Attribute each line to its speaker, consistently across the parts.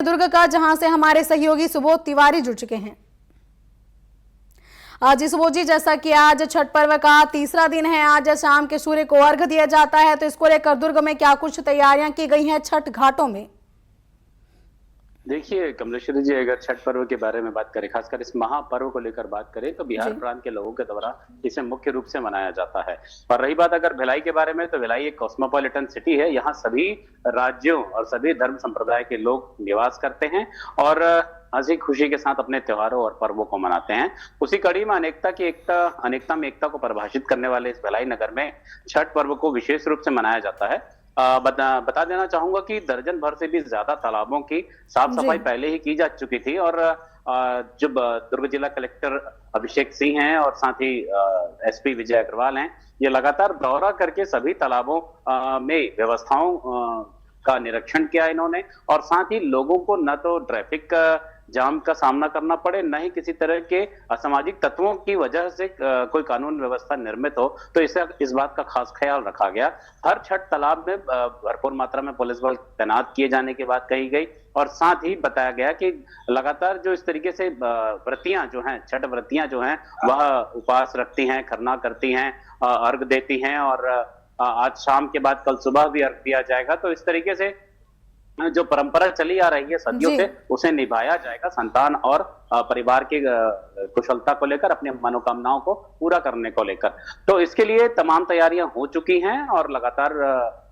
Speaker 1: दुर्ग का, जहां से हमारे सहयोगी सुबोध तिवारी जुड़ चुके हैं। जी सुबोध जी, जैसा कि आज छठ पर्व का तीसरा दिन है, आज शाम के सूर्य को अर्घ्य दिया जाता है, तो इसको लेकर दुर्ग में क्या कुछ तैयारियां की गई हैं छठ घाटों में?
Speaker 2: देखिए कमलेश्वरी जी, अगर छठ पर्व के बारे में बात करें, खासकर इस महापर्व को लेकर बात करें, तो बिहार प्रांत के लोगों के द्वारा इसे मुख्य रूप से मनाया जाता है। और रही बात अगर भिलाई के बारे में, तो भिलाई एक कॉस्मोपॉलिटन सिटी है। यहाँ सभी राज्यों और सभी धर्म संप्रदाय के लोग निवास करते हैं और हंसी खुशी के साथ अपने त्योहारों और पर्वों को मनाते हैं। उसी कड़ी में अनेकता में एकता को परिभाषित करने वाले इस भिलाई नगर में छठ पर्व को विशेष रूप से मनाया जाता है। बता देना चाहूंगा कि दर्जन भर से भी ज्यादा तालाबों की साफ सफाई पहले ही की जा चुकी थी और जब दुर्ग जिला कलेक्टर अभिषेक सिंह हैं और साथ ही एसपी विजय अग्रवाल हैं, ये लगातार दौरा करके सभी तालाबों में व्यवस्थाओं का निरीक्षण किया इन्होंने और साथ ही लोगों को न तो ट्रैफिक जाम का सामना करना पड़े, न ही किसी तरह के असामाजिक तत्वों की वजह से कोई कानून व्यवस्था निर्मित हो, तो इस बात का खास ख्याल रखा गया। हर छठ तालाब में भरपूर मात्रा में पुलिस बल तैनात किए जाने की बात कही गई और साथ ही बताया गया कि लगातार जो इस तरीके से व्रतियां जो हैं, छठ व्रतियां जो हैं, वह उपवास रखती हैं, खरना करती हैं, अर्घ देती हैं और आज शाम के बाद कल सुबह भी अर्घ दिया जाएगा। तो इस तरीके से जो परंपरा चली आ रही है सदियों से, उसे निभाया जाएगा संतान और परिवार की कुशलता को लेकर, अपनी मनोकामनाओं को पूरा करने को लेकर। तो इसके लिए तमाम तैयारियां हो चुकी हैं और लगातार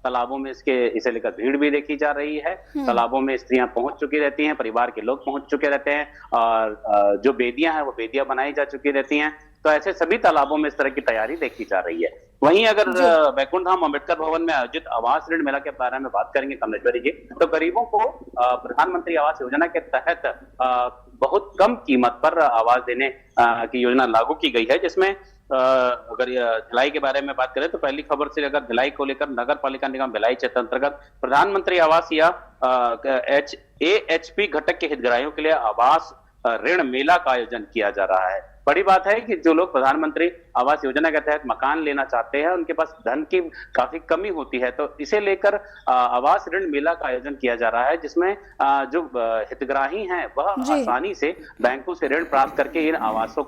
Speaker 2: तालाबों में इसे लेकर भीड़ भी देखी जा रही है। तालाबों में स्त्रियां पहुंच चुकी रहती हैं, परिवार के लोग पहुंच चुके रहते हैं और जो बेदियां हैं वो बेदियां बनाई जा चुकी रहती हैं। तो ऐसे सभी तालाबों में इस तरह की तैयारी देखी जा रही है। वहीं अगर बैकुंठ धाम अम्बेडकर भवन में आयोजित आवास ऋण मेला के बारे में बात करेंगे कमलेश्वरी जी, तो गरीबों को प्रधानमंत्री आवास योजना के तहत बहुत कम कीमत पर आवास देने की योजना लागू की गई है, जिसमें अगर भिलाई के बारे में बात करें तो पहली खबर से अगर भिलाई को लेकर नगर पालिका निगम भिलाई क्षेत्र अंतर्गत प्रधानमंत्री आवास या AHP घटक के हितग्राहियों के लिए आवास ऋण मेला का आयोजन किया जा रहा है। बड़ी बात है कि जो लोग प्रधानमंत्री आवास योजना के तहत मकान लेना चाहते हैं, उनके पास धन की काफी कमी होती है, तो इसे लेकर आवास ऋण मेला का आयोजन किया जा रहा है, जिसमें जो हितग्राही हैं वह आसानी से बैंकों से ऋण प्राप्त करके इन आवासों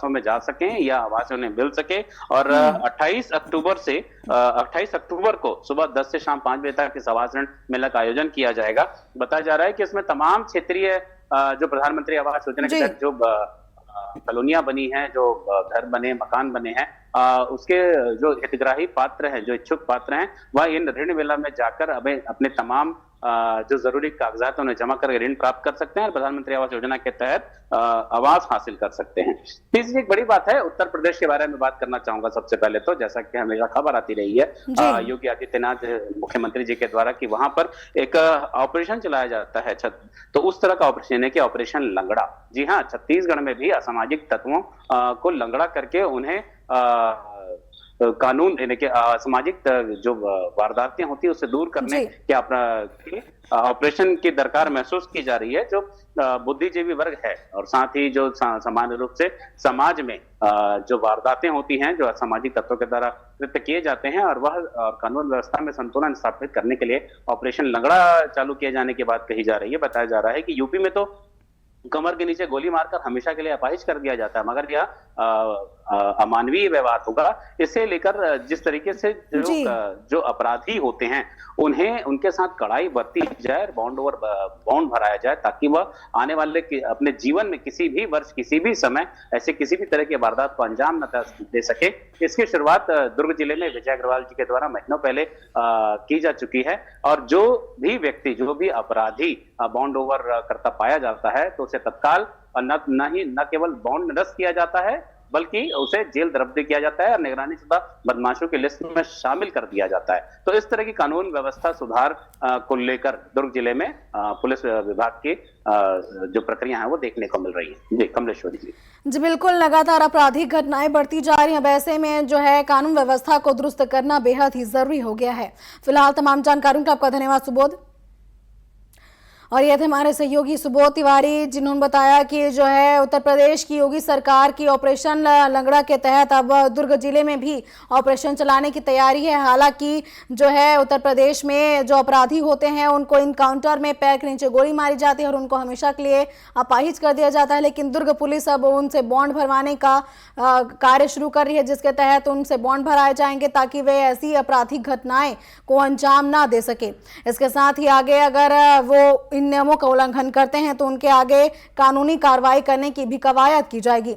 Speaker 2: में जा सकें या आवास उन्हें मिल सके। और 28 अक्टूबर को सुबह 10 से शाम 5 बजे तक इस आवास ऋण मेला का आयोजन किया जाएगा। बताया जा रहा है कि इसमें तमाम क्षेत्रीय जो प्रधानमंत्री आवास योजना के तहत जो कॉलोनियां बनी हैं, जो घर बने, मकान बने हैं, उसके जो हितग्राही पात्र हैं, जो इच्छुक पात्र हैं, वह इन ऋण मेला में जाकर अपने तमाम जो जरूरी कागजात उन्हें जमा कर ऋण प्राप्त कर सकते हैं और प्रधानमंत्री आवास योजना के तहत आवास हासिल कर सकते हैं। तीसरी एक बड़ी बात है, उत्तर प्रदेश के बारे में बात करना चाहूंगा सबसे पहले। तो जैसा कि हमेशा खबर आती रही है योगी आदित्यनाथ मुख्यमंत्री जी के द्वारा कि वहां पर एक ऑपरेशन चलाया जाता है, तो उस तरह का ऑपरेशन है कि ऑपरेशन लंगड़ा। जी हाँ, छत्तीसगढ़ में भी असामाजिक तत्वों को लंगड़ा करके उन्हें कानून यानी कि सामाजिक जो वारदातें होती है उससे दूर करने के ऑपरेशन की दरकार महसूस की जा रही है, जो बुद्धिजीवी वर्ग है और साथ ही जो सामान्य रूप से समाज में जो वारदातें होती हैं, जो असामाजिक तत्वों के द्वारा कृत्य किए जाते हैं, और वह कानून व्यवस्था में संतुलन स्थापित करने के लिए ऑपरेशन लंगड़ा चालू किए जाने की बात कही जा रही है। बताया जा रहा है कि यूपी में तो कमर के नीचे गोली मारकर हमेशा के लिए अपाहिज कर दिया जाता है, मगर यह अमानवीय व्यवहार होगा। इसे लेकर जिस तरीके से जो अपराधी होते हैं उन्हें उनके साथ कड़ाई बरती जाए, बॉन्ड भराया जाए, ताकि वह आने वाले अपने जीवन में किसी भी वर्ष, किसी भी समय ऐसे किसी भी तरह की वारदात को अंजाम न दे सके। इसकी शुरुआत दुर्ग जिले में विजय अग्रवाल जी के द्वारा महीनों पहले की जा चुकी है और जो भी व्यक्ति, जो भी अपराधी बॉन्ड ओवर करता पाया जाता है, तो उसे तत्काल न केवल बॉन्ड निरस्त किया जाता है, बल्कि उसे जेल द्रव्य किया जाता है और निगरानी शुदा बदमाशों की लिस्ट में शामिल कर दिया जाता है। तो इस तरह की कानून व्यवस्था सुधार को लेकर दुर्ग जिले में पुलिस विभाग की जो प्रक्रिया है वो देखने को मिल रही है। जी कमलेश्वरी जी
Speaker 1: बिल्कुल, लगातार आपराधिक घटनाएं बढ़ती जा रही हैं, वैसे में जो है कानून व्यवस्था को दुरुस्त करना बेहद ही जरूरी हो गया है। फिलहाल तमाम जानकारियों का आपका धन्यवाद सुबोध। और ये थे हमारे सहयोगी सुबोध तिवारी, जिन्होंने बताया कि जो है उत्तर प्रदेश की योगी सरकार की ऑपरेशन लंगड़ा के तहत अब दुर्ग जिले में भी ऑपरेशन चलाने की तैयारी है। हालांकि जो है उत्तर प्रदेश में जो अपराधी होते हैं उनको इनकाउंटर में पैर के नीचे गोली मारी जाती है और उनको हमेशा के लिए अपाहिज कर दिया जाता है। लेकिन दुर्ग पुलिस अब उनसे बॉन्ड भरवाने का कार्य शुरू कर रही है, जिसके तहत उनसे बॉन्ड भराए जाएंगे ताकि वे ऐसी आपराधिक घटनाएं को अंजाम ना दे सके। इसके साथ ही आगे अगर वो इन नियमों का उल्लंघन करते हैं तो उनके आगे कानूनी कार्रवाई करने की भी कवायद की जाएगी।